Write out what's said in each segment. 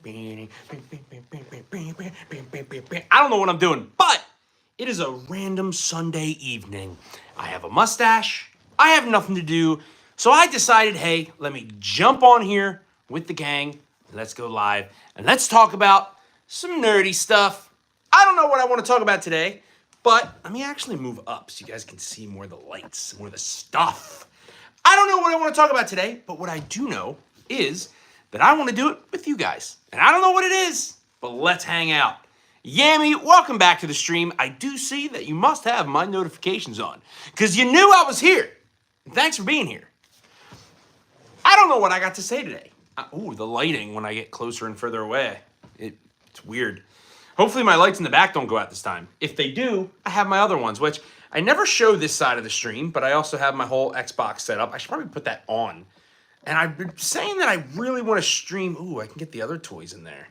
I don't know what I'm doing, but it is a random Sunday evening. I have a mustache. I have nothing to do. So I decided, hey, let me jump on here with the gang. Let's go live and let's talk about some nerdy stuff. I don't know what I want to talk about today, but let me actually move up so you guys can see more of the lights, more of the stuff. I don't know what I want to talk about today, but what I do know is that I want to do it with you guys. And I don't know what it is, but let's hang out. Yammy, welcome back to the stream. I do see that you must have my notifications on because you knew I was here. And thanks for being here. I don't know what I got to say today. Ooh, the lighting when I get closer and further away. It's weird. Hopefully my lights in the back don't go out this time. If they do, I have my other ones, which I never show this side of the stream, but I also have my whole Xbox set up. I should probably put that on. And I've been saying that I really want to stream. Ooh, I can get the other toys in there.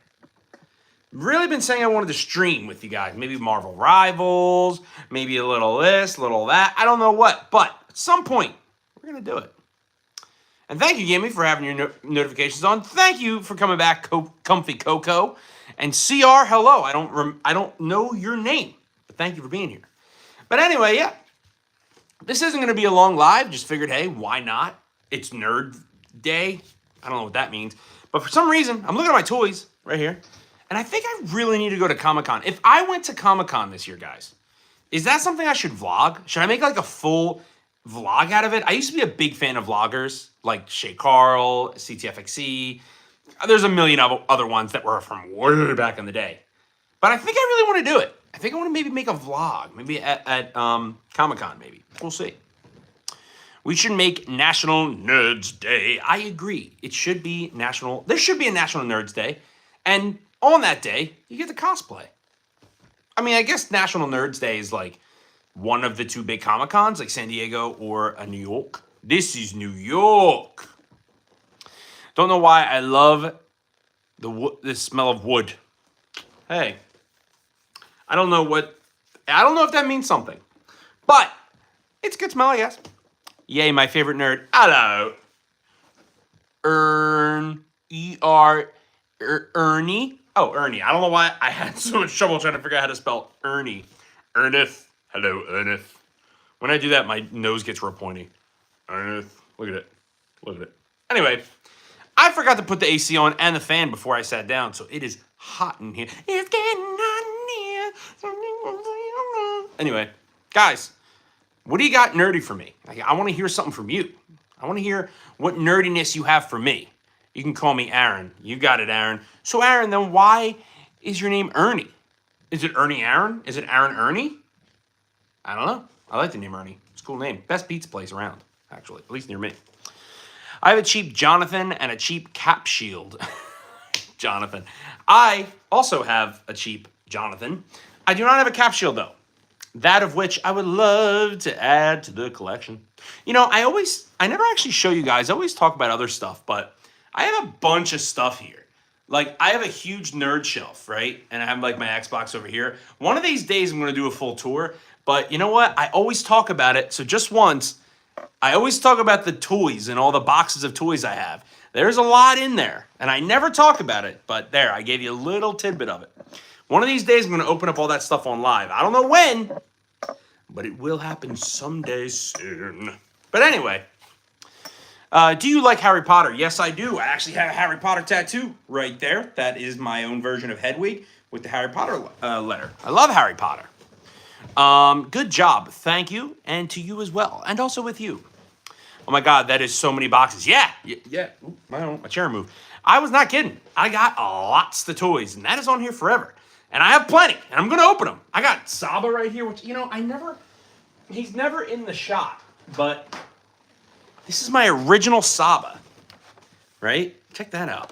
Really been saying I wanted to stream with you guys. Maybe Marvel Rivals, maybe a little this, a little that. I don't know what, but at some point, we're going to do it. And thank you, Yimmy, for having your notifications on. Thank you for coming back, Comfy Coco. And CR, hello. I don't know your name, but thank you for being here. But anyway, yeah. This isn't going to be a long live. Just figured, hey, why not? It's Nerd Day. I don't know what that means. But for some reason, I'm looking at my toys right here. And I think I really need to go to Comic-Con. If I went to Comic-Con this year, guys, is that something I should vlog? Should I make like a full vlog out of it? I used to be a big fan of vloggers like Shay Carl, CTFXC. There's a million other ones that were from way back in the day. But I think I really want to do it. I think I want to maybe make a vlog. Maybe at Comic-Con, maybe. We'll see. We should make National Nerds Day. I agree. It should be national. There should be a National Nerds Day. And on that day, you get to cosplay. I mean, I guess National Nerds Day is like one of the two big Comic-Cons, like San Diego or New York. This is New York. Don't know why I love the smell of wood. Hey, I don't know if that means something, but it's a good smell, I guess. Yay, my favorite nerd. Hello. Ernie. Oh, Ernie. I don't know why I had so much trouble trying to figure out how to spell Ernie. Ernest. Hello, Ernest. When I do that, my nose gets real pointy. Ernest. Look at it. Look at it. Anyway, I forgot to put the AC on and the fan before I sat down, so it is hot in here. It's getting hot in here. Anyway, guys, what do you got nerdy for me? I want to hear something from you. I want to hear what nerdiness you have for me. You can call me Aaron. You got it, Aaron. So, Aaron, then why is your name Ernie? Is it Ernie Aaron? Is it Aaron Ernie? I don't know. I like the name Ernie. It's a cool name. Best pizza place around, actually, at least near me. I have a cheap Jonathan and a cheap Cap Shield. Jonathan. I also have a cheap Jonathan. I do not have a Cap Shield, though. That of which I would love to add to the collection. You know, I never actually show you guys. I always talk about other stuff, but I have a bunch of stuff here. Like, I have a huge nerd shelf, right? And I have, like, my Xbox over here. One of these days, I'm going to do a full tour. But you know what? I always talk about it. So just once, I always talk about the toys and all the boxes of toys I have. There's a lot in there. And I never talk about it. But there, I gave you a little tidbit of it. One of these days, I'm going to open up all that stuff on live. I don't know when, but it will happen someday soon. But anyway, do you like Harry Potter? Yes, I do. I actually have a Harry Potter tattoo right there. That is my own version of Hedwig with the Harry Potter letter. I love Harry Potter. Good job. Thank you. And to you as well. And also with you. Oh my God, that is so many boxes. Yeah. Ooh, my chair moved. I was not kidding. I got lots of toys, and that is on here forever. And I have plenty, and I'm going to open them. I got Saba right here, which, you know, he's never in the shot, but this is my original Saba, right? Check that out.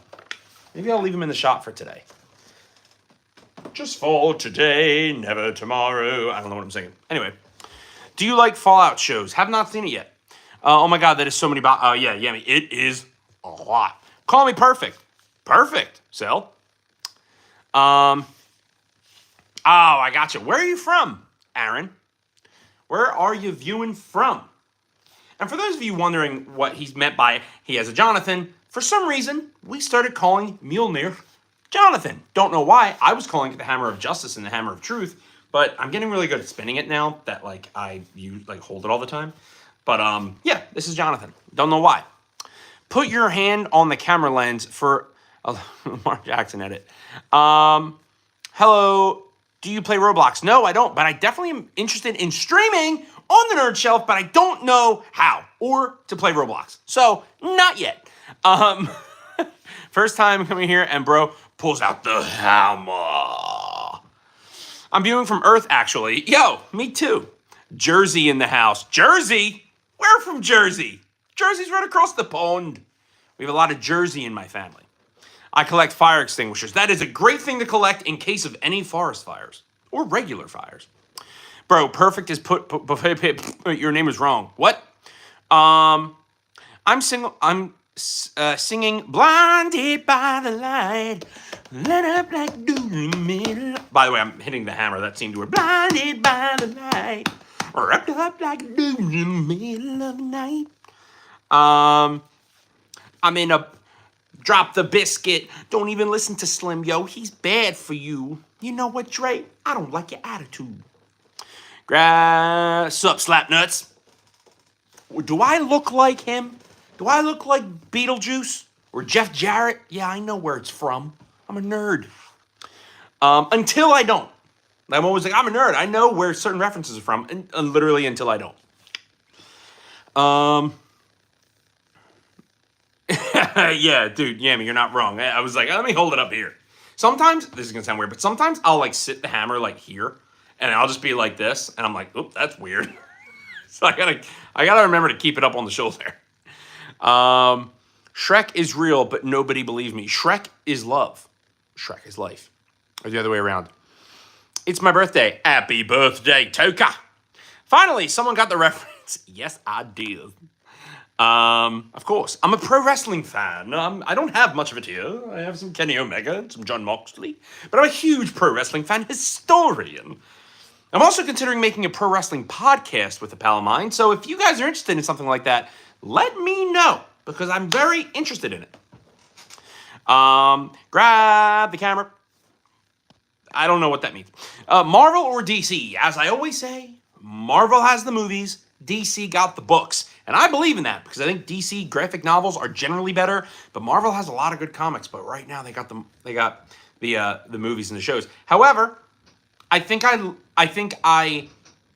Maybe I'll leave him in the shop for today. Just for today, never tomorrow. I don't know what I'm saying. Anyway, do you like Fallout shows? Have not seen it yet. Oh my God, that is so many. Yeah, it is a lot. Call me perfect. Perfect, Sel. Oh, I got you. Where are you from, Aaron? Where are you viewing from? And for those of you wondering what he's meant by he has a Jonathan, for some reason, we started calling Mjolnir Jonathan. Don't know why. I was calling it the Hammer of Justice and the Hammer of Truth, but I'm getting really good at spinning it now that like you hold it all the time. But yeah, this is Jonathan. Don't know why. Put your hand on the camera lens for Mark Jackson edit. Hello. Do you play Roblox? No, I don't, but I definitely am interested in streaming on the Nerd Shelf, but I don't know how or to play Roblox. So, not yet. First time coming here, and bro pulls out the hammer. I'm viewing from Earth, actually. Yo, me too. Jersey in the house. Jersey? We're from Jersey. Jersey's right across the pond. We have a lot of Jersey in my family. I collect fire extinguishers. That is a great thing to collect in case of any forest fires or regular fires. Bro, perfect is your name is wrong. What? I'm single. I'm singing "Blinded by the Light." Let up like dew in the middle. By the way, I'm hitting the hammer. That seemed to work. Blinded by the light, wrapped up like dew in the middle of the night. I'm in a drop the biscuit. Don't even listen to Slim, yo. He's bad for you. You know what, Dre? I don't like your attitude. Sup, slap nuts. Do I look like him? Do I look like Beetlejuice or Jeff Jarrett? Yeah, I know where it's from. I'm a nerd. Until I don't. I'm always like, I'm a nerd. I know where certain references are from, and literally until I don't. Yeah, dude, Yami, you're not wrong. I was like, let me hold it up here. Sometimes, this is going to sound weird, but sometimes I'll like sit the hammer like here, and I'll just be like this, and I'm like, oop, that's weird. So I gotta remember to keep it up on the shoulder. Shrek is real, but nobody believes me. Shrek is love. Shrek is life. Or the other way around. It's my birthday. Happy birthday, Toka. Finally, someone got the reference. Yes, I did. Of course, I'm a pro wrestling fan. I don't have much of it here. I have some Kenny Omega and some John Moxley, but I'm a huge pro wrestling fan historian. I'm also considering making a pro wrestling podcast with a pal of mine, so if you guys are interested in something like that, let me know, because I'm very interested in it. Grab the camera. I don't know what that means. Marvel or DC? As I always say, Marvel has the movies, DC got the books. And I believe in that, because I think DC graphic novels are generally better, but Marvel has a lot of good comics, but right now they got the movies and the shows. However, I think I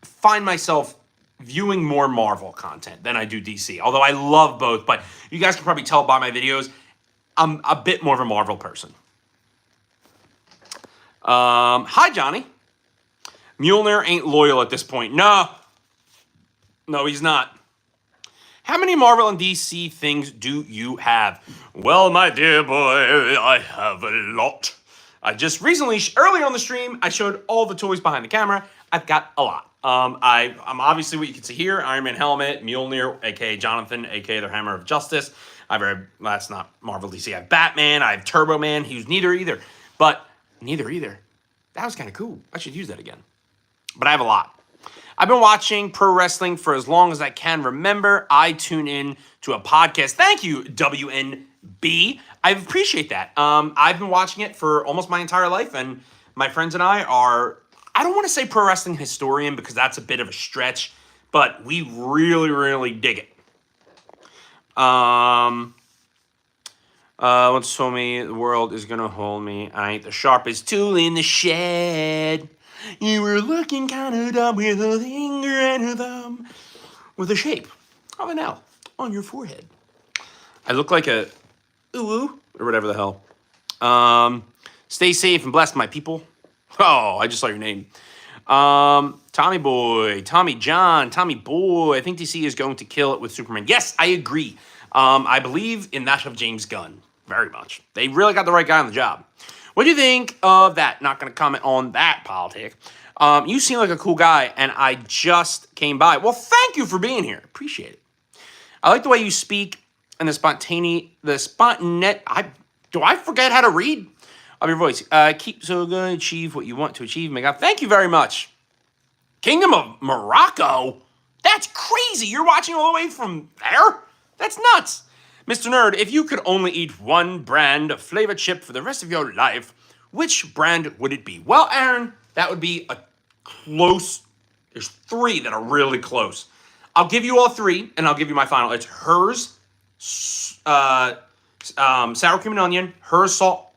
find myself viewing more Marvel content than I do DC. Although I love both, but you guys can probably tell by my videos, I'm a bit more of a Marvel person. Hi, Johnny. Mjolnir ain't loyal at this point. No, he's not. How many Marvel and DC things do you have? Well, my dear boy, I have a lot. I just recently, earlier on the stream, I showed all the toys behind the camera. I've got a lot. I'm obviously what you can see here: Iron Man helmet, Mjolnir, aka Jonathan, aka the Hammer of Justice. That's not Marvel DC. I have Batman. I have Turbo Man. He was neither either. That was kind of cool. I should use that again. But I have a lot. I've been watching pro wrestling for as long as I can remember. I tune in to a podcast. Thank you, WNB. I appreciate that. I've been watching it for almost my entire life, and my friends and I don't want to say pro wrestling historian because that's a bit of a stretch, but we really, really dig it. Once told me the world is gonna hold me. I ain't the sharpest tool in the shed. You were looking kind of dumb with a finger and a thumb with the shape of an L on your forehead. I look like a ooh or whatever the hell. Stay safe and blessed, my people. Oh, I just saw your name. Tommy Boy, Tommy John, Tommy Boy. I think DC is going to kill it with Superman. Yes, I agree. I believe in that of James Gunn very much. They really got the right guy on the job. What do you think of that? Not going to comment on that politic. You seem like a cool guy, and I just came by. Well, thank you for being here. Appreciate it. I like the way you speak and do I forget how to read? Of your voice. Keep so good, achieve what you want to achieve. My God, thank you very much. Kingdom of Morocco? That's crazy. You're watching all the way from there? That's nuts. Mr. Nerd, if you could only eat one brand of flavored chip for the rest of your life, which brand would it be? Well, Aaron, that would be a close. There's three that are really close. I'll give you all three, and I'll give you my final. It's hers, sour cream and onion, hers salt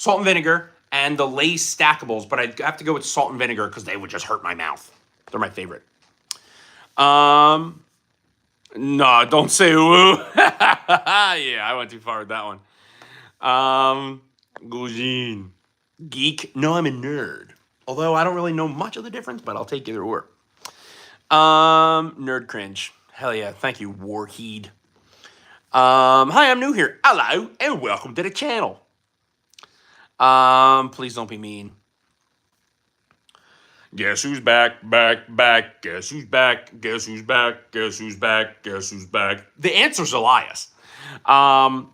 and vinegar, and the Lay's stackables. But I'd have to go with salt and vinegar because they would just hurt my mouth. They're my favorite. No, don't say woo. Yeah, I went too far with that one. Gugine. Geek. No, I'm a nerd. Although I don't really know much of the difference, but I'll take either or. Nerd cringe. Hell yeah. Thank you, Warheed. Hi, I'm new here. Hello, and welcome to the channel. Please don't be mean. Guess who's back, back. Guess who's back, guess who's back, guess who's back, guess who's back. The answer's Elias.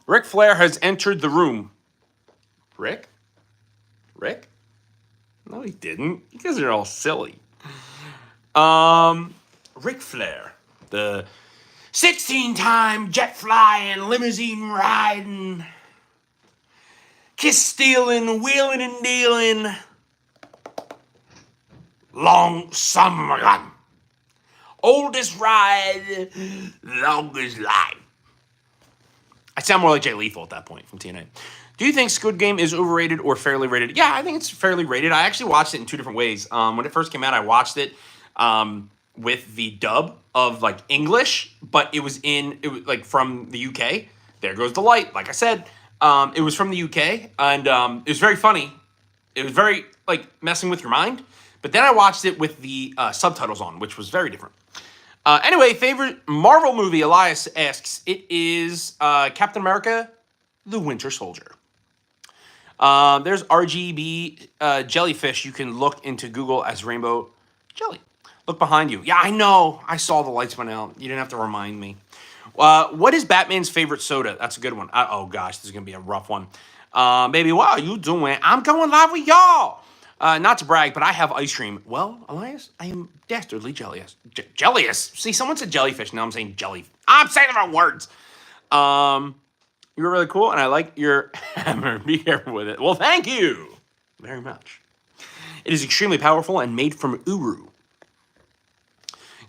Ric Flair has entered the room. Rick? No, he didn't. You guys are all silly. Ric Flair, the 16-time jet flying, limousine riding, kiss stealing, wheeling and dealing, long summer gun. Oldest ride, longest life. I sound more like Jay Lethal at that point from TNA. Do you think Squid Game is overrated or fairly rated? Yeah, I think it's fairly rated. I actually watched it in two different ways. When it first came out, I watched it with the dub of like English, but it was like from the UK. There goes the light. Like I said, it was from the UK, and it was very funny. It was very like messing with your mind. But then I watched it with the subtitles on, which was very different. Anyway, favorite Marvel movie, Elias asks. It is Captain America, The Winter Soldier. There's RGB jellyfish you can look into Google as rainbow jelly. Look behind you. Yeah, I know. I saw the lights went out. You didn't have to remind me. What is Batman's favorite soda? That's a good one. Oh, gosh, this is going to be a rough one. Baby, what are you doing? I'm going live with y'all. Not to brag, but I have ice cream. Well, Elias, I am dastardly jealous. Jealous? See, someone said jellyfish. Now I'm saying jelly. I'm saying the wrong words. You were really cool, and I like your hammer. Be careful with it. Well, thank you very much. It is extremely powerful and made from uru.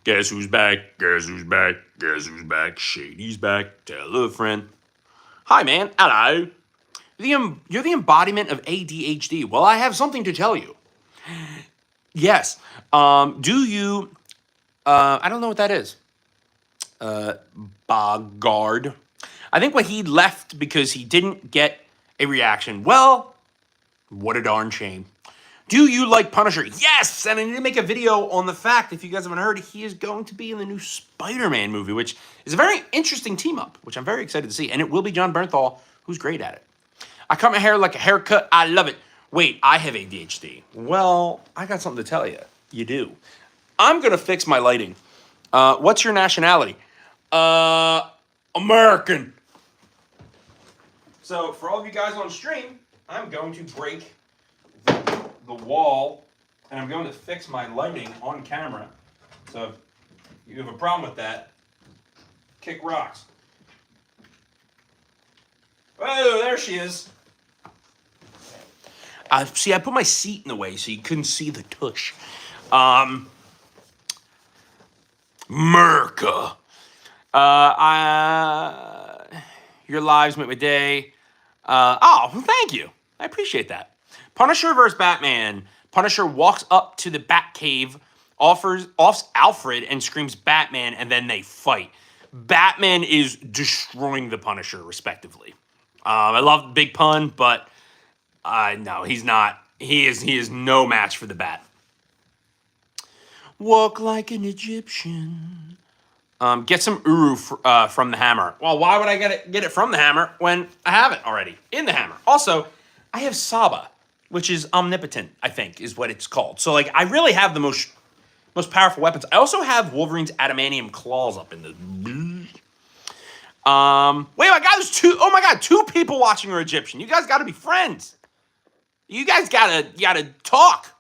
Guess who's back? Guess who's back? Guess who's back? Shady's back. Tell a friend. Hi, man. Hello. You're the embodiment of ADHD. Well, I have something to tell you. Yes. Do you... I don't know what that is. Bogard. I think when he left because he didn't get a reaction. Well, what a darn shame. Do you like Punisher? Yes! And I need to make a video on the fact, if you guys haven't heard, he is going to be in the new Spider-Man movie, which is a very interesting team-up, which I'm very excited to see. And it will be John Bernthal, who's great at it. I cut my hair like a haircut. I love it. Wait, I have ADHD. Well, I got something to tell you. You do. I'm going to fix my lighting. What's your nationality? American. So, for all of you guys on stream, I'm going to break the wall, and I'm going to fix my lighting on camera. So, if you have a problem with that, kick rocks. Oh, there she is. See, I put my seat in the way so you couldn't see the tush. Merca. Your lives make my day. Thank you. I appreciate that. Punisher versus Batman. Punisher walks up to the Batcave, offs Alfred, and screams Batman, and then they fight. Batman is destroying the Punisher, respectively. I love the big pun, but no, he's not. He is no match for the Bat. Walk like an Egyptian. Get some uru from the hammer. Well, why would I get it from the hammer when I have it already in the hammer? Also, I have Saba, which is omnipotent, I think, is what it's called. So, like, I really have the most powerful weapons. I also have Wolverine's adamantium claws up in the... Wait, my God, there's two... Oh, my God, two people watching are Egyptian. You guys got to be friends. You guys gotta talk.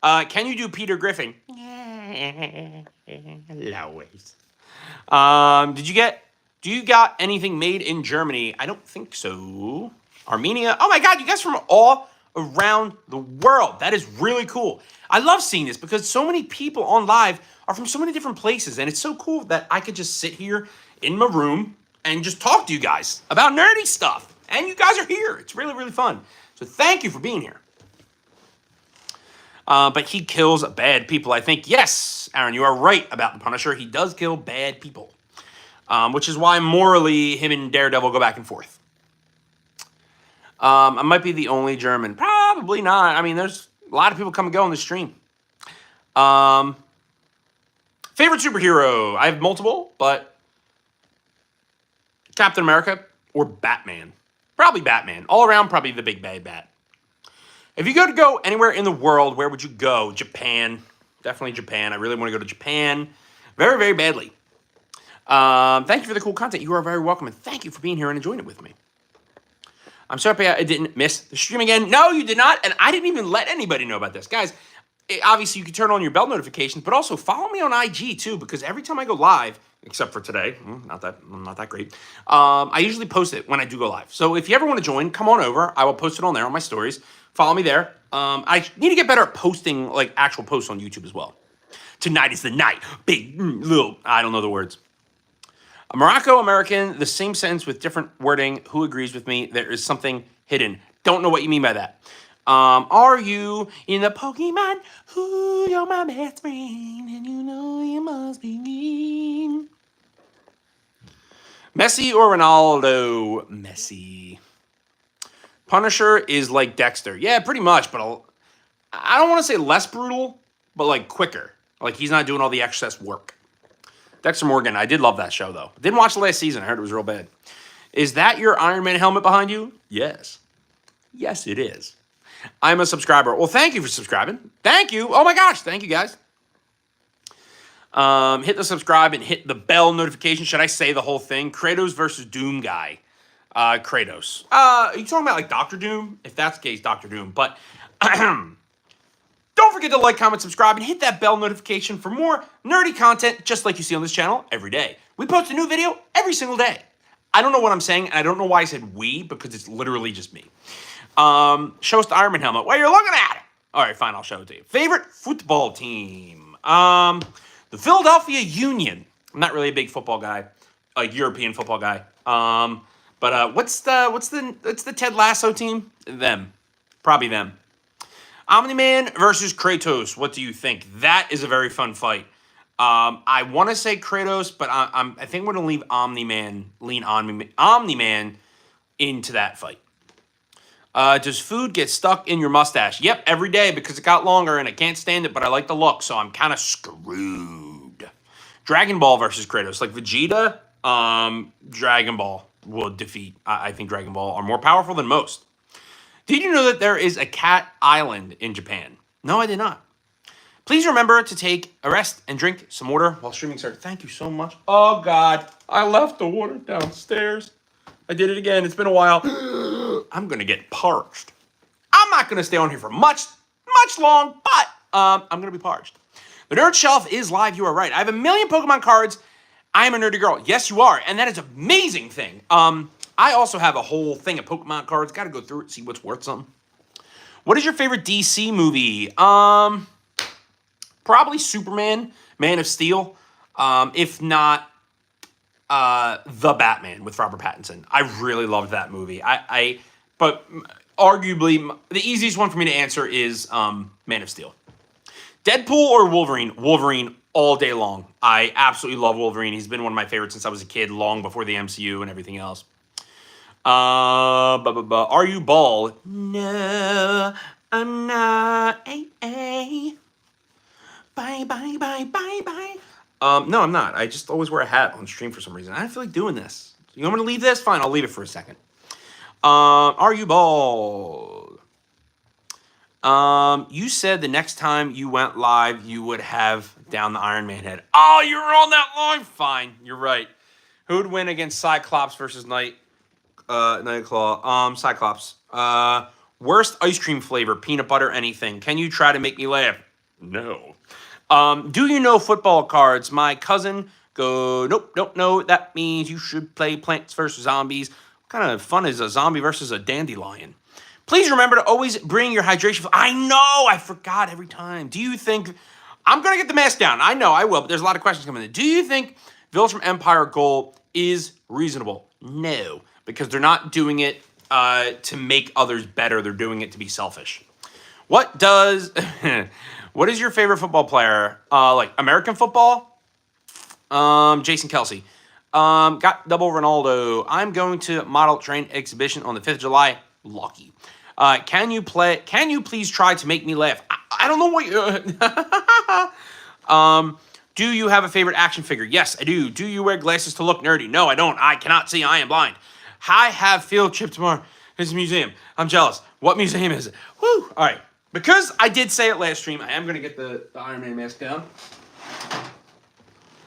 Can you do Peter Griffin? Always. Do Do you got anything made in Germany? I don't think so. Armenia. Oh my God, you guys from all around the world. That is really cool. I love seeing this because so many people on live are from so many different places. And it's so cool that I could just sit here in my room and just talk to you guys about nerdy stuff. And you guys are here. It's really, really fun. So thank you for being here. But he kills bad people, I think. Yes, Aaron, you are right about the Punisher. He does kill bad people. Which is why morally him and Daredevil go back and forth. I might be the only German. Probably not. I mean, there's a lot of people come and go on the stream. Favorite superhero? I have multiple, but Captain America or Batman. Probably Batman. All around, probably the big bad bat. If you could go anywhere in the world, where would you go? Japan. Definitely Japan. I really want to go to Japan very, very badly. Thank you for the cool content. You are very welcome, and thank you for being here and enjoying it with me. I'm sorry I didn't miss the stream again. No, you did not, and I didn't even let anybody know about this. Guys, obviously you can turn on your bell notifications, but also follow me on IG too, because every time I go live, except for today, not that great, I usually post it when I do go live. So if you ever want to join, come on over. I will post it on there on my stories. Follow me there. I need to get better at posting like actual posts on YouTube as well. Tonight is the night. Big, little, I don't know the words. Morocco American, the same sentence with different wording. Who agrees with me? There is something hidden. Don't know what you mean by that. Are you in the Pokemon? Who, you're my best friend, and you know you must be mean. Messi or Ronaldo? Messi. Punisher is like Dexter. Yeah, pretty much, but I don't want to say less brutal, but like quicker. Like he's not doing all the excess work. Dexter Morgan, I did love that show, though. Didn't watch the last season. I heard it was real bad. Is that your Iron Man helmet behind you? Yes. Yes, it is. I'm a subscriber. Well, thank you for subscribing. Thank you. Oh, my gosh. Thank you, guys. Hit the subscribe and hit the bell notification. Should I say the whole thing? Kratos versus Doom guy. Kratos. Are you talking about, like, Doctor Doom? If that's the case, Doctor Doom. But don't forget to like, comment, subscribe, and hit that bell notification for more nerdy content just like you see on this channel every day. We post a new video every single day. I don't know what I'm saying, and I don't know why I said we, because it's literally just me. Show us the Iron Man helmet. Well, you're looking at it. All right, fine, I'll show it to you. Favorite football team? The Philadelphia Union. I'm not really a big football guy, like European football guy. But what's the Ted Lasso team? Them. Probably them. Omni-Man versus Kratos. What do you think? That is a very fun fight. I want to say Kratos, but I think I'm going to leave Omni-Man into that fight. Does food get stuck in your mustache? Yep, every day because it got longer and I can't stand it, but I like the look, so I'm kind of screwed. Dragon Ball versus Kratos. Like Vegeta, Dragon Ball will defeat. I think Dragon Ball are more powerful than most. Did you know that there is a cat island in Japan? No, I did not. Please remember to take a rest and drink some water while streaming starts. Thank you so much. Oh, God. I left the water downstairs. I did it again. It's been a while. I'm going to get parched. I'm not going to stay on here for much long, but I'm going to be parched. The Nerd Shelf is live. You are right. I have 1 million Pokemon cards. I am a nerdy girl. Yes, you are. And that is an amazing thing. I also have a whole thing of Pokemon cards. Got to go through it, see what's worth something. What is your favorite DC movie? Probably Superman, Man of Steel. If not, The Batman with Robert Pattinson. I really loved that movie. But arguably, the easiest one for me to answer is Man of Steel. Deadpool or Wolverine? Wolverine all day long. I absolutely love Wolverine. He's been one of my favorites since I was a kid, long before the MCU and everything else. Are you bald? No, I'm not. Bye. No, I'm not. I just always wear a hat on stream for some reason. I don't feel like doing this. You want me to leave this? Fine, I'll leave it for a second. Are you bald? You said the next time you went live, you would have down the Iron Man head. Oh, you were on that line? Fine, you're right. Who would win against Cyclops versus Nightclaw? Cyclops. Worst ice cream flavor, peanut butter, anything. Can you try to make me laugh? No. Do you know football cards? My cousin Go. Nope, don't know. That means you should play Plants vs. Zombies. What kind of fun is a zombie versus a dandelion? Please remember to always bring your hydration. I know, I forgot every time. Do you think... I'm going to get the mask down. I know, I will, but there's a lot of questions coming in. Do you think Village from Empire goal is reasonable? No, because they're not doing it to make others better. They're doing it to be selfish. What is your favorite football player? Like American football? Jason Kelsey. Got double Ronaldo. I'm going to model train exhibition on the 5th of July. Lucky. Can you please try to make me laugh? I don't know what you... do you have a favorite action figure? Yes, I do. Do you wear glasses to look nerdy? No, I don't. I cannot see. I am blind. I have field trip tomorrow. It's a museum. I'm jealous. What museum is it? Woo! All right. Because I did say it last stream, I am going to get the Iron Man mask down.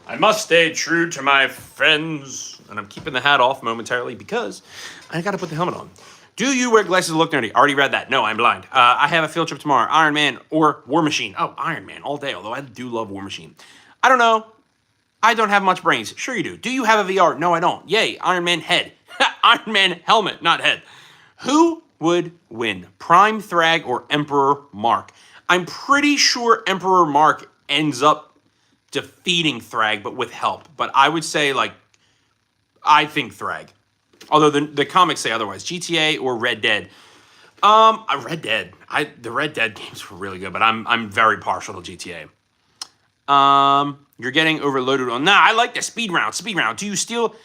I must stay true to my friends. And I'm keeping the hat off momentarily because I got to put the helmet on. Do you wear glasses to look nerdy? Already read that. No, I'm blind. I have a field trip tomorrow. Iron Man or War Machine. Oh, Iron Man all day, although I do love War Machine. I don't know. I don't have much brains. Sure you do. Do you have a VR? No, I don't. Yay, Iron Man head. Iron Man helmet, not head. Who would win? Prime Thrag or Emperor Mark? I'm pretty sure Emperor Mark ends up defeating Thrag, but with help. But I would say, like, I think Thrag. Although the comics say otherwise. GTA or Red Dead? Red Dead. The Red Dead games were really good, but I'm very partial to GTA. You're getting overloaded on. Nah, I like the speed round. Speed round. Did you steal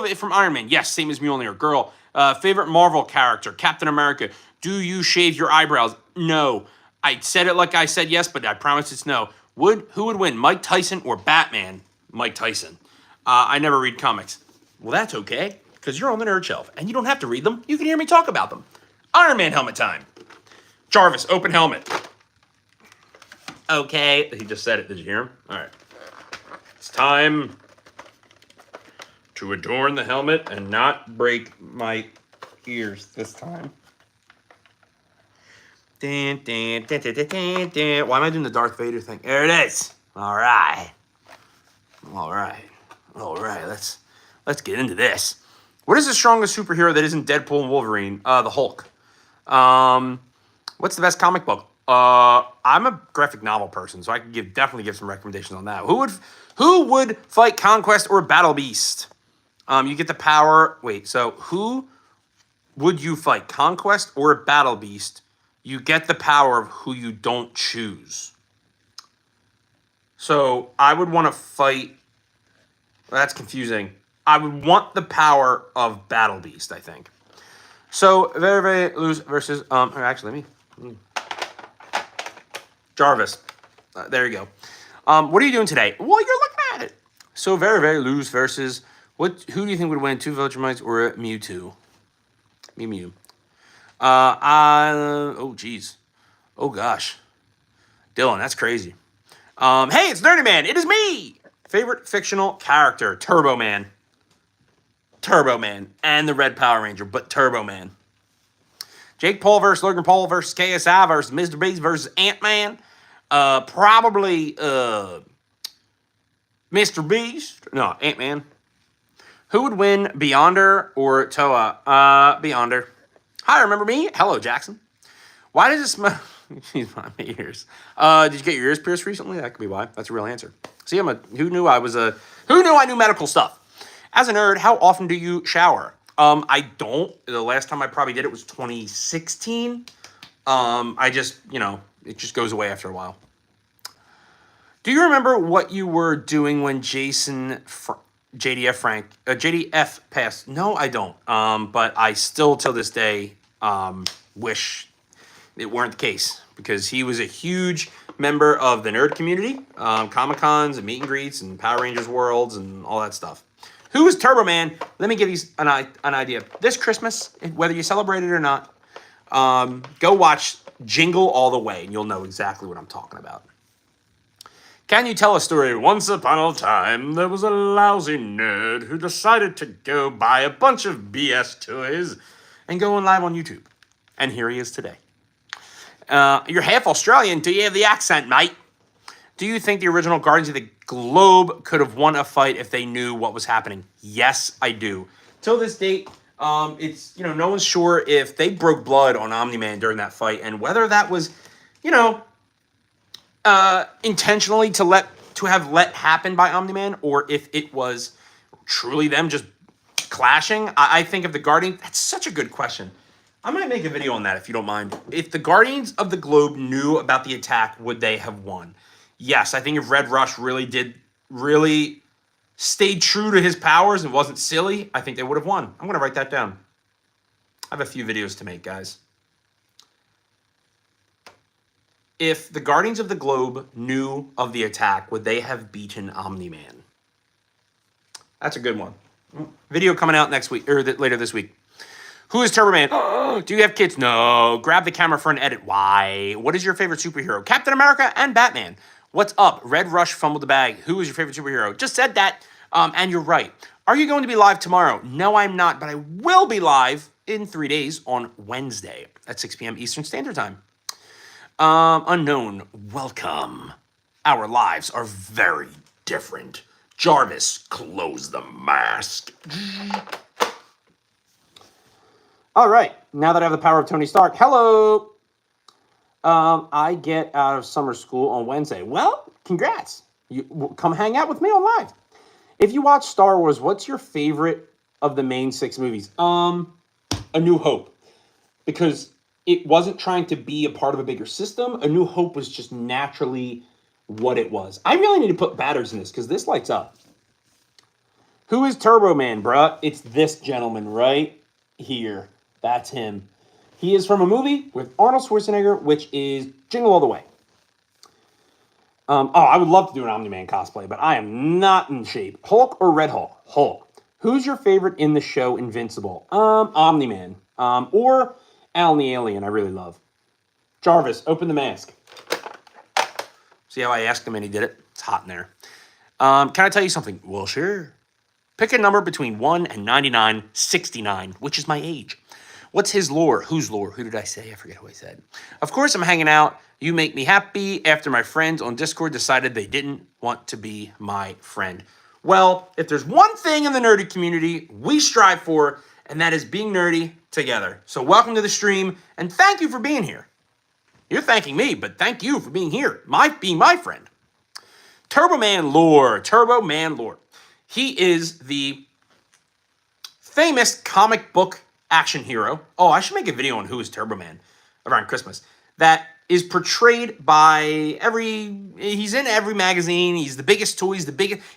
it from Iron Man? Yes, same as Mjolnir. Girl. Favorite Marvel character? Captain America. Do you shave your eyebrows? No. I said it like I said yes, but I promise it's no. Who would win? Mike Tyson or Batman? Mike Tyson. I never read comics. Well, that's okay, because you're on the Nerd Shelf, and you don't have to read them. You can hear me talk about them. Iron Man helmet time. Jarvis, open helmet. Okay. He just said it. Did you hear him? All right. It's time to adorn the helmet and not break my ears this time. Dun, dun, dun, dun, dun, dun, dun. Why am I doing the Darth Vader thing? There it is. All right. Let's get into this. What is the strongest superhero that isn't Deadpool and Wolverine? The Hulk. What's the best comic book? I'm a graphic novel person, so I can definitely give some recommendations on that. Who would fight Conquest or Battle Beast? You get the power. Wait, so who would you fight? Conquest or Battle Beast? You get the power of who you don't choose. So I would want to fight. Well, that's confusing. I would want the power of Battle Beast, I think. So very lose versus actually let me Jarvis. There you go. What are you doing today? Well, you're looking at it. So very lose versus who do you think would win? 2 Villager Mites or Mewtwo? Mew. Oh geez. Oh gosh. Dylan, that's crazy. Hey, it's Nerdy Man. It is me. Favorite fictional character? Turbo Man. And the Red Power Ranger, but Turbo Man. Jake Paul versus Logan Paul versus KSI versus Mr. Beast versus Ant-Man. Probably Mr. Beast. No, Ant-Man. Who would win, Beyonder or Toa? Beyonder. Hi, remember me? Hello, Jackson. Why does it smell? Excuse my ears. Did you get your ears pierced recently? That could be why. That's a real answer. See, who knew I knew medical stuff? As a nerd, how often do you shower? I don't. The last time I probably did it was 2016. I just, it just goes away after a while. Do you remember what you were doing when JDF passed? No, I don't. But I still, till this day, wish it weren't the case, because he was a huge member of the nerd community, Comic-Cons and meet and greets and Power Rangers Worlds and all that stuff. Who is Turbo Man? Let me give you an idea. This Christmas, whether you celebrate it or not, go watch Jingle All the Way, and you'll know exactly what I'm talking about. Can you tell a story? Once upon a time, there was a lousy nerd who decided to go buy a bunch of BS toys and go on live on YouTube. And here he is today. You're half Australian. Do you have the accent, mate? Do you think the original Guardians of the Globe could have won a fight if they knew what was happening? Yes, I do. Till this date, it's, no one's sure if they broke blood on Omni-Man during that fight and whether that was, you know, intentionally to have let happen by Omni-Man, or if it was truly them just clashing. I think of the Guardians. That's such a good question. I might make a video on that if you don't mind. If the Guardians of the Globe knew about the attack, would they have won? Yes, I think if Red Rush really stayed true to his powers and wasn't silly, I think they would have won. I'm going to write that down. I have a few videos to make, guys. If the Guardians of the Globe knew of the attack, would they have beaten Omni-Man? That's a good one. Video coming out next week, or later this week. Who is Turbo Man? Oh, do you have kids? No. Grab the camera for an edit. Why? What is your favorite superhero? Captain America and Batman. What's up? Red Rush fumbled the bag. Who is your favorite superhero? Just said that, and you're right. Are you going to be live tomorrow? No, I'm not, but I will be live in 3 days on Wednesday at 6 p.m. Eastern Standard Time. Unknown, welcome. Our lives are very different. Jarvis, close the mask. All right, now that I have the power of Tony Stark, hello. I get out of summer school on Wednesday. Well, congrats. You come hang out with me on live. If you watch Star Wars, what's your favorite of the main 6 movies? A New Hope, because it wasn't trying to be a part of a bigger system. A New Hope was just naturally what it was. I really need to put batters in this because this lights up. Who is Turbo Man, bruh? It's this gentleman right here. That's him. He is from a movie with Arnold Schwarzenegger, which is Jingle All the Way. I would love to do an Omni-Man cosplay, but I am not in shape. Hulk or Red Hulk? Hulk. Who's your favorite in the show Invincible? Omni-Man. Or Alan the Alien, I really love. Jarvis, open the mask. See how I asked him and he did it? It's hot in there. Can I tell you something? Well, sure. Pick a number between 1 and 99, 69, which is my age. What's his lore? Whose lore? Who did I say? I forget who I said. Of course, I'm hanging out. You make me happy after my friends on Discord decided they didn't want to be my friend. Well, if there's one thing in the nerdy community we strive for, and that is being nerdy together. So welcome to the stream, and thank you for being here. You're thanking me, but thank you for being here, being my friend. Turbo Man lore. Turbo Man lore. He is the famous comic book action hero. Oh, I should make a video on who is Turbo Man around Christmas. That is portrayed by he's in every magazine. He's the biggest toy.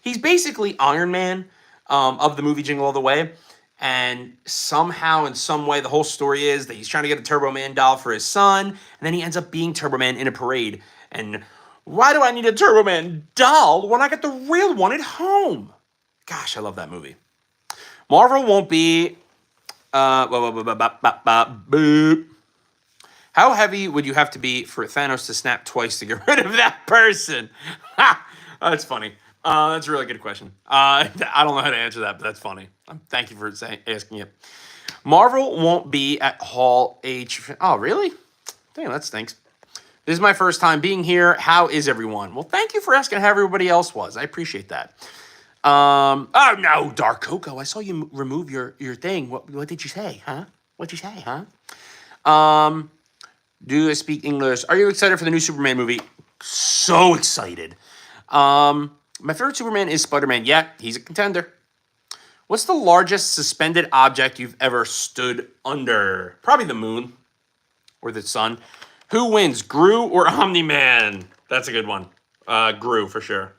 He's basically Iron Man of the movie Jingle All the Way. And somehow, in some way, the whole story is that he's trying to get a Turbo Man doll for his son. And then he ends up being Turbo Man in a parade. And why do I need a Turbo Man doll when I got the real one at home? Gosh, I love that movie. Marvel won't be... boop. How heavy would you have to be for Thanos to snap twice to get rid of that person? That's funny. That's a really good question. I don't know how to answer that, but that's funny. Thank you for asking it. Marvel won't be at Hall H. Oh, really? Damn, that stinks. This is my first time being here. How is everyone? Well, thank you for asking how everybody else was. I appreciate that. Oh, no, Dark Coco. I saw you remove your thing. What did you say, huh? What'd you say, huh? Do I speak English? Are you excited for the new Superman movie? So excited. My favorite Superman is Spider-Man. Yeah, he's a contender. What's the largest suspended object you've ever stood under? Probably the moon or the sun. Who wins, Gru or Omni-Man? That's a good one. Gru for sure.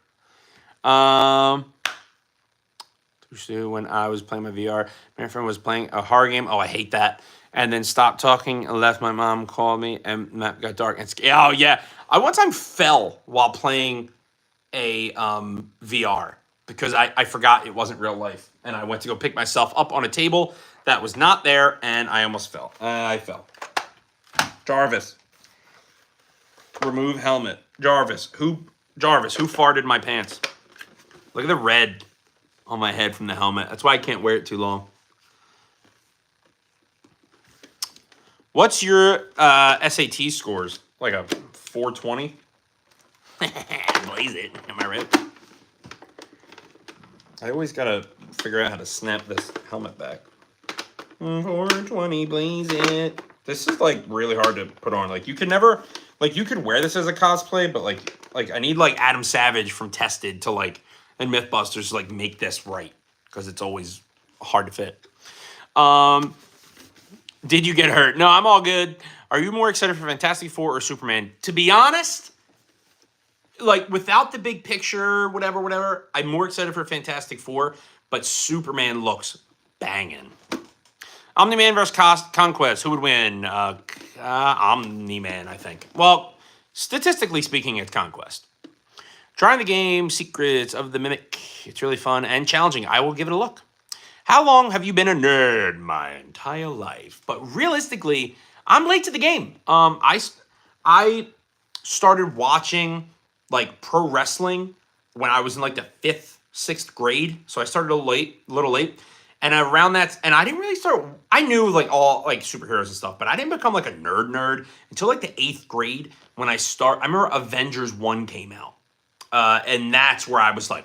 When I was playing my VR, my friend was playing a horror game. Oh, I hate that. And then stopped talking and left. My mom called me and that got dark and scared. Oh, yeah. I one time fell while playing a VR because I forgot it wasn't real life. And I went to go pick myself up on a table that was not there, and I almost fell. I fell. Jarvis. Remove helmet. Jarvis, who farted my pants? Look at the red on my head from the helmet. That's why I can't wear it too long. What's your SAT scores? Like a 420? Blaze it. Am I right? I always gotta figure out how to snap this helmet back. 420, blaze it. This is like really hard to put on. Like you could never, like you could wear this as a cosplay, but like I need like Adam Savage from Tested to like and MythBusters to like make this right because it's always hard to fit. Did you get hurt? No, I'm all good. Are you more excited for Fantastic Four or Superman? To be honest, like without the big picture, whatever, I'm more excited for Fantastic Four, but Superman looks banging. Omni-Man versus Conquest. Who would win? Omni-Man, I think. Well, statistically speaking, it's Conquest. Trying the game, Secrets of the Mimic. It's really fun and challenging. I will give it a look. How long have you been a nerd? My entire life. But realistically, I'm late to the game. I started watching like pro wrestling when I was in like the 5th, 6th grade. So I started a little late. And around that, and I didn't really start, I knew like all like superheroes and stuff, but I didn't become like a nerd until like the 8th grade when I remember Avengers 1 came out. And that's where I was like,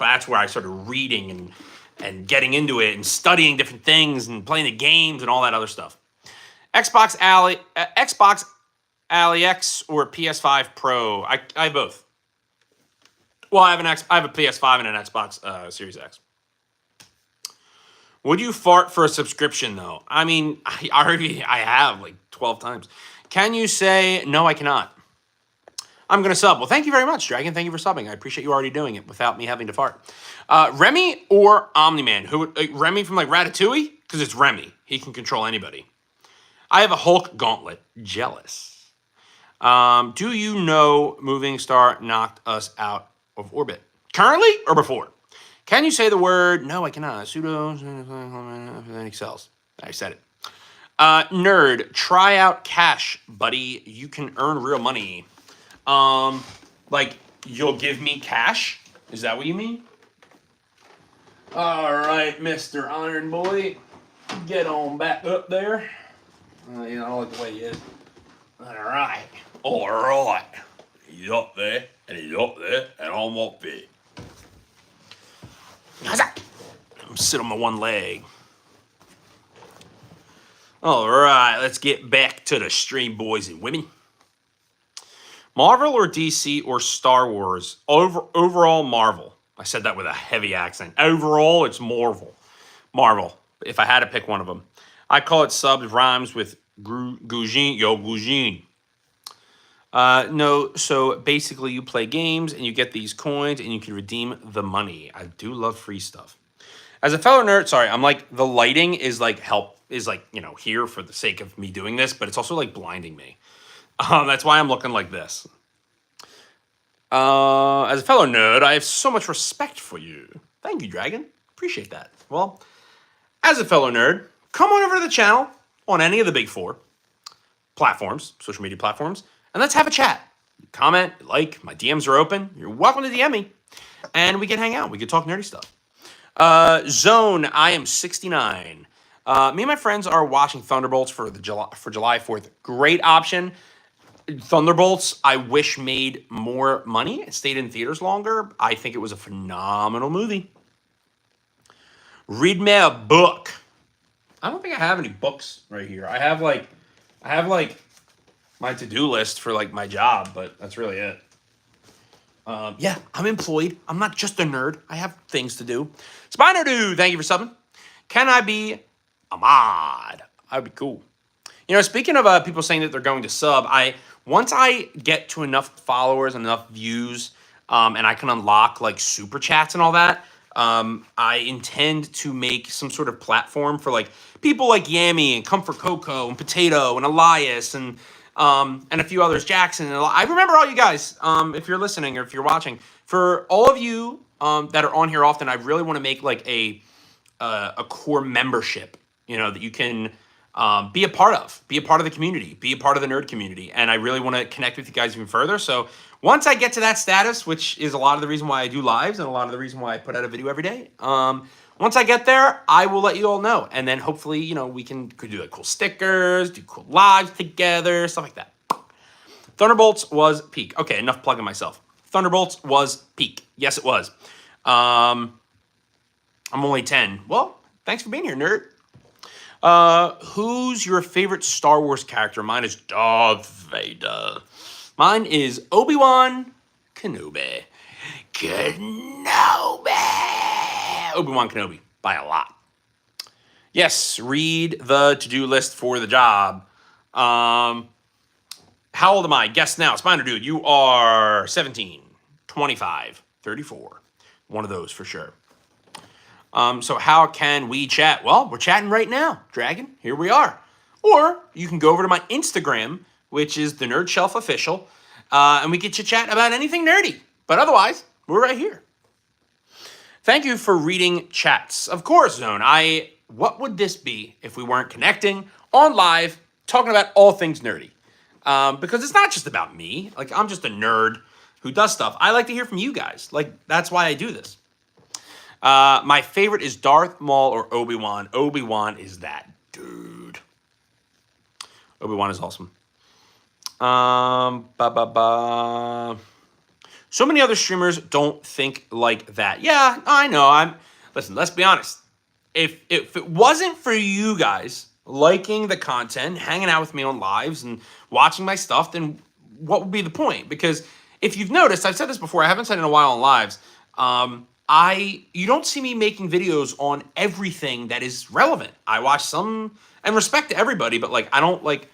that's where I started reading and getting into it and studying different things and playing the games and all that other stuff. Xbox Ally X or PS5 Pro. I have both. Well, I have a PS5 and an Xbox Series X. Would you fart for a subscription though? I mean, I have like 12 times. Can you say no? I cannot. I'm gonna sub. Well, thank you very much, Dragon. Thank you for subbing. I appreciate you already doing it without me having to fart. Remy or Omni-Man? Remy from like Ratatouille? Because it's Remy. He can control anybody. I have a Hulk gauntlet. Jealous. Do you know Moving Star knocked us out of orbit? Currently or before? Can you say the word? No, I cannot. Pseudo excels. I said it. Nerd, try out cash, buddy. You can earn real money. Like you'll give me cash? Is that what you mean? All right, Mr. Iron Boy, get on back up there. You know, I like the way he is. All right. He's up there, and he's up there, and I'm up there. I'm sitting on my one leg. All right, let's get back to the stream, boys and women. Marvel or DC or Star Wars? Overall, Marvel. I said that with a heavy accent. Overall, it's Marvel. Marvel, if I had to pick one of them. I call it subs rhymes with Gugine. Yo, Gugine. No, so basically you play games and you get these coins and you can redeem the money. I do love free stuff. As a fellow nerd, sorry, I'm like, the lighting is like here for the sake of me doing this, but it's also like blinding me. That's why I'm looking like this. As a fellow nerd, I have so much respect for you. Thank you, Dragon. Appreciate that. Well, as a fellow nerd, come on over to the channel on any of the big 4 platforms, social media platforms, and let's have a chat. Comment, like, my DMs are open. You're welcome to DM me. And we can hang out. We can talk nerdy stuff. Zone, I am 69. Me and my friends are watching Thunderbolts for July 4th. Great option. Thunderbolts, I wish made more money. It stayed in theaters longer. I think it was a phenomenal movie. Read me a book. I don't think I have any books right here. I have like my to-do list for like my job, but that's really it. Yeah, I'm employed. I'm not just a nerd. I have things to do. Spiner Dude, thank you for subbing. Can I be a mod? That'd be cool. You know, speaking of people saying that they're going to sub, once I get to enough followers and enough views, and I can unlock like super chats and all that, I intend to make some sort of platform for like people like Yami and Comfort Coco and Potato and Elias and a few others, Jackson. And I remember all you guys, if you're listening or if you're watching. For all of you that are on here often, I really want to make like a core membership, you know, that you can be a part of the community, be a part of the nerd community. And I really want to connect with you guys even further. So once I get to that status, which is a lot of the reason why I do lives and a lot of the reason why I put out a video every day, once I get there, I will let you all know. And then hopefully, you know, we could do like cool stickers, do cool lives together, stuff like that. Thunderbolts was peak. Okay, enough plugging myself. Thunderbolts was peak. Yes, it was. I'm only 10. Well, thanks for being here, nerd. Who's your favorite Star Wars character? Mine is Darth Vader. Mine is Obi-Wan Kenobi. Obi-Wan Kenobi by a lot. Yes, read the to-do list for the job. How old am I? Guess now. Spider Dude, you are 17, 25, 34. One of those for sure. So how can we chat? Well, we're chatting right now, Dragon. Here we are. Or you can go over to my Instagram, which is the Nerd Shelf Official, and we get to chat about anything nerdy. But otherwise, we're right here. Thank you for reading chats. Of course, Zone. What would this be if we weren't connecting on live, talking about all things nerdy? Because it's not just about me. Like, I'm just a nerd who does stuff. I like to hear from you guys. Like, that's why I do this. My favorite is Darth Maul or Obi-Wan. Obi-Wan is that dude. Obi-Wan is awesome. So many other streamers don't think like that. Yeah, I know. Listen, let's be honest. If it wasn't for you guys liking the content, hanging out with me on lives and watching my stuff, then what would be the point? Because if you've noticed, I've said this before, I haven't said it in a while on lives. You don't see me making videos on everything that is relevant. I watch some, and respect to everybody, but like I don't like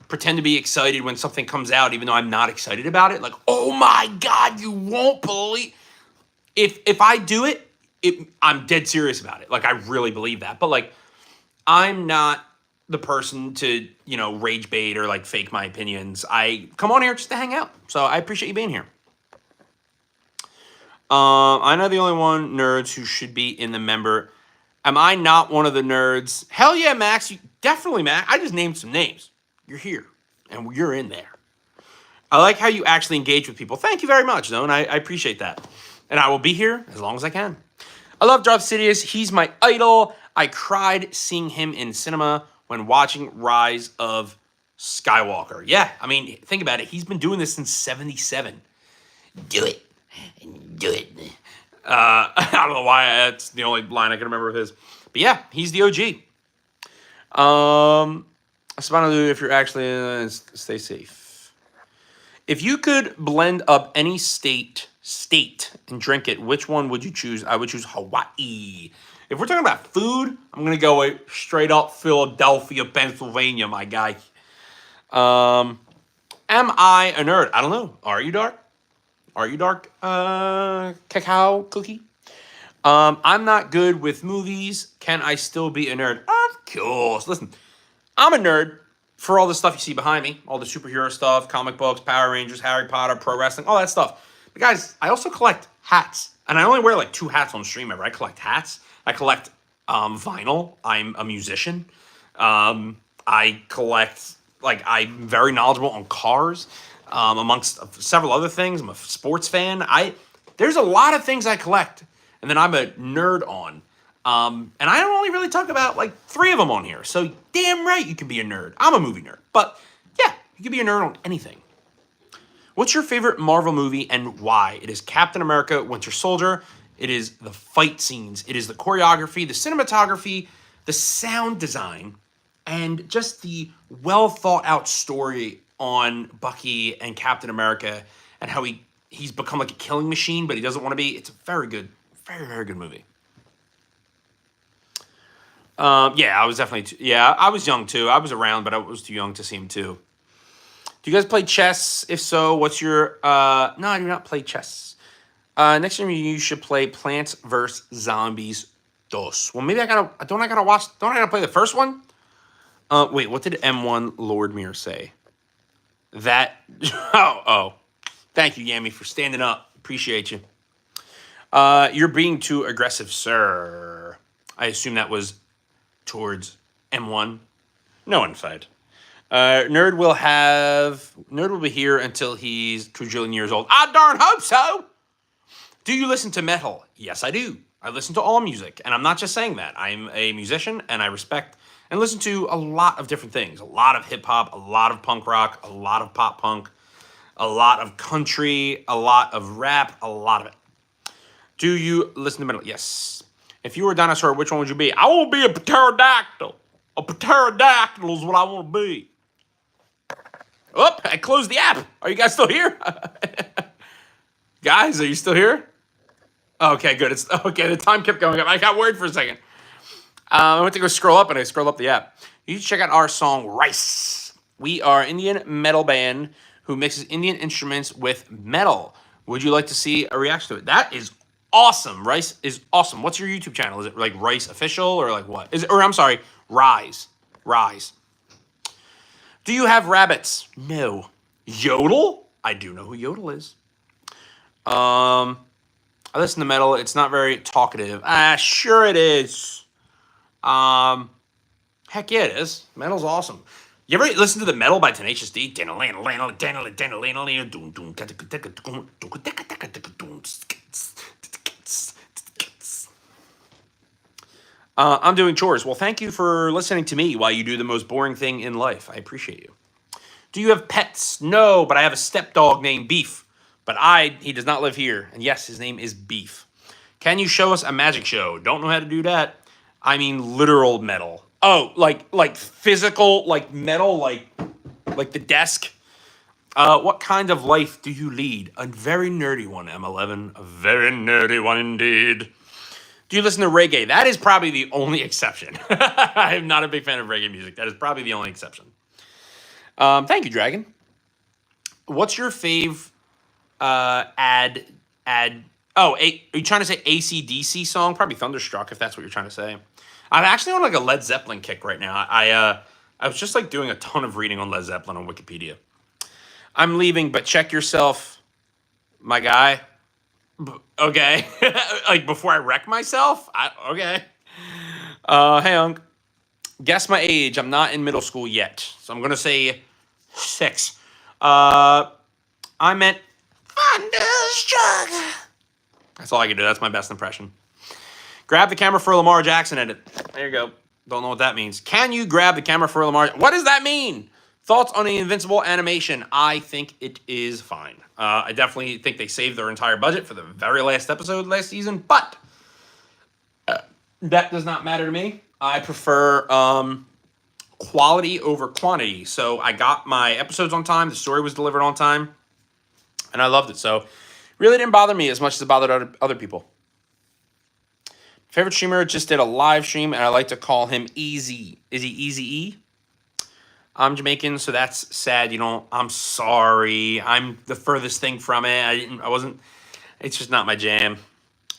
pretend to be excited when something comes out, even though I'm not excited about it. Like, oh my God, you won't believe. If I do it, I'm dead serious about it. Like, I really believe that. But like, I'm not the person to, rage bait or like fake my opinions. I come on here just to hang out. So I appreciate you being here. I know the only one nerds who should be in the member. Am I not one of the nerds? Hell yeah, Max. Definitely, Max. I just named some names. You're here, and you're in there. I like how you actually engage with people. Thank you very much, though, and I appreciate that. And I will be here as long as I can. I love Darth Sidious. He's my idol. I cried seeing him in cinema when watching Rise of Skywalker. Yeah, I mean, think about it. He's been doing this since 1977. Do it. I don't know why that's the only line I can remember of his. But yeah, he's the OG. If you're actually stay safe. If you could blend up any state and drink it, which one would you choose? I would choose Hawaii. If we're talking about food, I'm gonna go straight up Philadelphia, Pennsylvania, my guy. Am I a nerd? I don't know. Are you, Dark? Cacao cookie? I'm not good with movies. Can I still be a nerd? Of course. Listen, I'm a nerd for all the stuff you see behind me. All the superhero stuff, comic books, Power Rangers, Harry Potter, pro wrestling, all that stuff. But guys, I also collect hats. And I only wear like 2 hats on stream ever. I collect hats. I collect vinyl. I'm a musician. I collect, I'm very knowledgeable on cars. Amongst several other things. I'm a sports fan. There's a lot of things I collect, and then I'm a nerd on. And I don't only really talk about 3 of them on here. So damn right you can be a nerd. I'm a movie nerd. But yeah, you can be a nerd on anything. What's your favorite Marvel movie and why? It is Captain America, Winter Soldier. It is the fight scenes. It is the choreography, the cinematography, the sound design, and just the well thought out story on Bucky and Captain America and how he's become like a killing machine, but he doesn't want to be. It's a very good, very, very good movie. I was definitely, I was young too. I was around, but I was too young to see him too. Do you guys play chess? If so, what's your, no, I do not play chess. Next time you should play Plants vs. Zombies 2. Well, maybe I gotta play the first one? Wait, what did M1 Lord Mir say? That, thank you, Yami, for standing up. Appreciate you. You're being too aggressive, sir. I assume that was towards M1. No one fed. Nerd will be here until he's quadrillion years old. I darn hope so. Do you listen to metal? Yes, I do. I listen to all music, and I'm not just saying that. I'm a musician, and I respect and listen to a lot of different things. A lot of hip-hop, a lot of punk rock, a lot of pop punk. a lot of country, a lot of rap, a lot of it. Do you listen to metal? Yes. If you were a dinosaur, which one would you be? I want to be a pterodactyl. A pterodactyl is what I want to be. Oh, I closed the app. Are you guys still here? Guys, are you still here? Okay, good. It's okay. The time kept going up. I got worried for a second. I went to go scroll up, and I scrolled up the app. You should check out our song Rice. We are an Indian metal band who mixes Indian instruments with metal. Would you like to see a reaction to it? That is awesome. Rice is awesome. What's your YouTube channel? Is it like Rice Official or like what? Is it? Or I'm sorry, Rise. Rise. Do you have rabbits? No. Yodel? I do know who Yodel is. I listen to metal. It's not very talkative. Sure it is. Heck yeah, it is. Metal's awesome. You ever listen to the metal by Tenacious D? I'm doing chores. Well, thank you for listening to me while you do the most boring thing in life. I appreciate you. Do you have pets? No, but I have a stepdog named Beef. But he does not live here. And yes, his name is Beef. Can you show us a magic show? Don't know how to do that. I mean literal metal. Oh, like physical, like metal, like the desk. What kind of life do you lead? A very nerdy one, M11. A very nerdy one indeed. Do you listen to reggae? That is probably the only exception. I am not a big fan of reggae music. That is probably the only exception. Thank you, Dragon. What's your fave ad? Oh, are you trying to say AC/DC song? Probably Thunderstruck, if that's what you're trying to say. I'm actually on like a Led Zeppelin kick right now. I was just like doing a ton of reading on Led Zeppelin on Wikipedia. I'm leaving, but check yourself, my guy. Okay. Like before I wreck myself? Okay. Hey, Unc. Guess my age. I'm not in middle school yet. So I'm going to say 6. I meant Thunderstruck. That's all I can do. That's my best impression. Grab the camera for a Lamar Jackson edit. There you go. Don't know what that means. Can you grab the camera for a Lamar? What does that mean? Thoughts on the Invincible animation? I think it is fine. I definitely think they saved their entire budget for the very last episode last season, but that does not matter to me. I prefer quality over quantity. So I got my episodes on time. The story was delivered on time, and I loved it. So really didn't bother me as much as it bothered other people. Favorite streamer just did a live stream, and I like to call him Easy. Is he Easy E? I'm Jamaican, so that's sad. I'm sorry. I'm the furthest thing from it. It's just not my jam.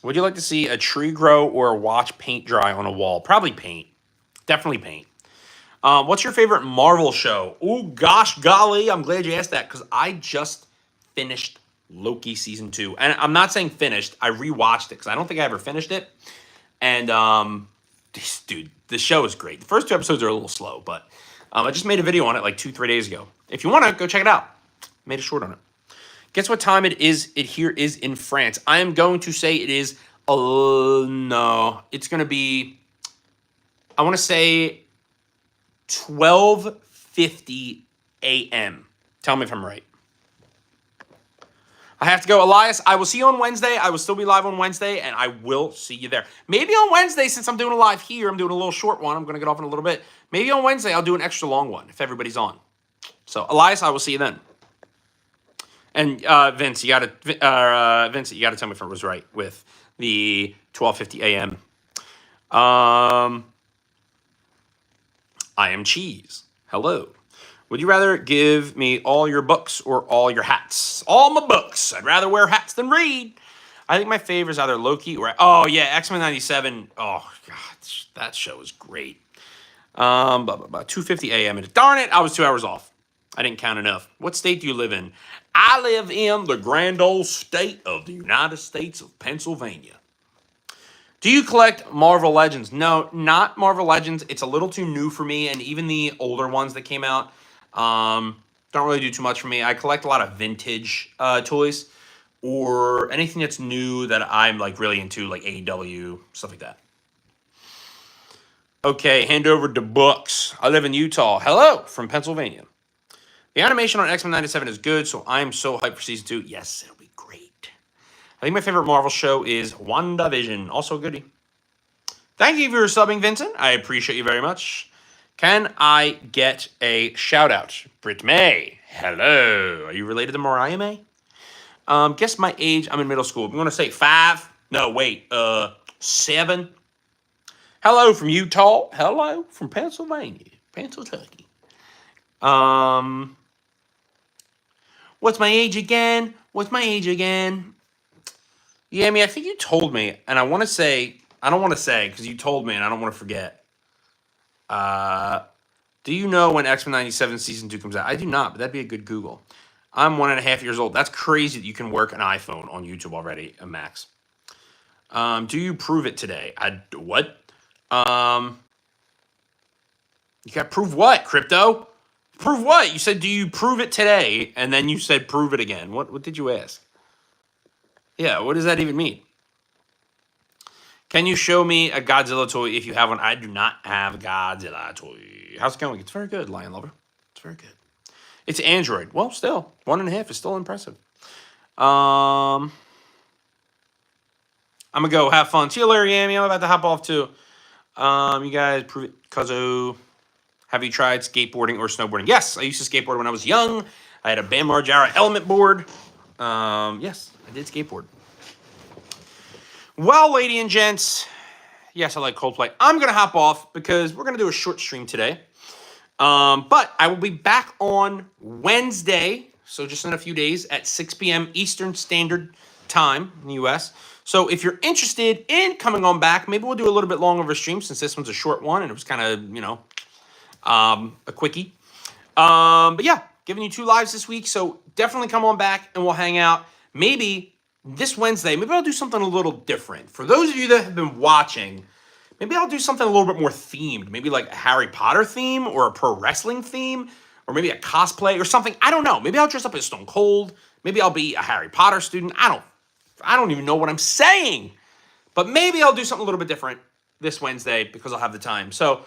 Would you like to see a tree grow or watch paint dry on a wall? Probably paint. Definitely paint. What's your favorite Marvel show? Oh, gosh, golly. I'm glad you asked that because I just finished Loki season 2. And I'm not saying finished. I rewatched it because I don't think I ever finished it. And, dude, the show is great. The first 2 episodes are a little slow, but I just made a video on it like 2-3 days ago. If you want to, go check it out. Made a short on it. Guess what time it is? It here is in France. I am going to say it is, no. It's going to be, I want to say 12:50 a.m. Tell me if I'm right. I have to go. Elias, I will see you on Wednesday. I will still be live on Wednesday, and I will see you there. Maybe on Wednesday, since I'm doing a live here, I'm doing a little short one. I'm going to get off in a little bit. Maybe on Wednesday, I'll do an extra long one if everybody's on. So, Elias, I will see you then. And Vince, you got to tell me if I was right with the 12:50 a.m. I am Cheese. Hello. Would you rather give me all your books or all your hats? All my books. I'd rather wear hats than read. I think my favorite is either Loki or... Oh, yeah, X-Men 97. Oh, God, that show is great. 2:50 a.m. Darn it, I was 2 hours off. I didn't count enough. What state do you live in? I live in the grand old state of the United States of Pennsylvania. Do you collect Marvel Legends? No, not Marvel Legends. It's a little too new for me, and even the older ones that came out don't really do too much for me. I collect a lot of vintage toys or anything that's new that I'm like really into, like AEW, stuff like that. Okay, hand over to books. I live in Utah. Hello from Pennsylvania. The animation on X-Men 97 is good, so I'm so hyped for season 2. Yes, it'll be great. I think my favorite Marvel show is WandaVision. Also a goodie. Thank you for subbing, Vincent. I appreciate you very much. Can I get a shout out? Britt May. Hello. Are you related to Mariah May? Guess my age. I'm in middle school. You want to say 5? No, wait. 7. Hello from Utah. Hello from Pennsylvania. Pennsylvania. What's my age again? Yeah, I mean, I think you told me, and I want to say, I don't want to say because you told me, and I don't want to forget. Do you know when X-Men 97 season 2 comes out? I do not, but that'd be a good Google. I'm 1.5 years old. That's crazy that you can work an iPhone on YouTube already, Max. Do you prove it today? What? You got to prove what, Crypto? Prove what? You said, do you prove it today? And then you said, prove it again. What did you ask? Yeah, what does that even mean? Can you show me a Godzilla toy if you have one? I do not have a Godzilla toy. How's it going? It's very good, Lion Lover. It's very good. It's Android. Well, still, 1.5 is still impressive. I'm going to go have fun. See you later, Yami. I'm about to hop off, too. You guys prove it, cuzzo. Have you tried skateboarding or snowboarding? Yes, I used to skateboard when I was young. I had a Bam Margera element board. Yes, I did skateboard. Well, ladies and gents, yes, I like Coldplay. I'm going to hop off because we're going to do a short stream today. But I will be back on Wednesday, so just in a few days, at 6 p.m. Eastern Standard Time in the U.S. So if you're interested in coming on back, maybe we'll do a little bit longer of a stream since this one's a short one and it was kind of, a quickie. But yeah, giving you 2 lives this week, so definitely come on back and we'll hang out. Maybe this Wednesday, maybe I'll do something a little different. For those of you that have been watching, maybe I'll do something a little bit more themed. Maybe like a Harry Potter theme or a pro wrestling theme or maybe a cosplay or something. I don't know. Maybe I'll dress up as Stone Cold. Maybe I'll be a Harry Potter student. I don't even know what I'm saying. But maybe I'll do something a little bit different this Wednesday because I'll have the time. So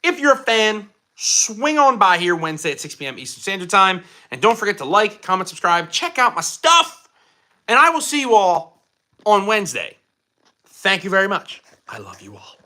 if you're a fan, swing on by here Wednesday at 6 p.m. Eastern Standard Time. And don't forget to like, comment, subscribe, check out my stuff. And I will see you all on Wednesday. Thank you very much. I love you all.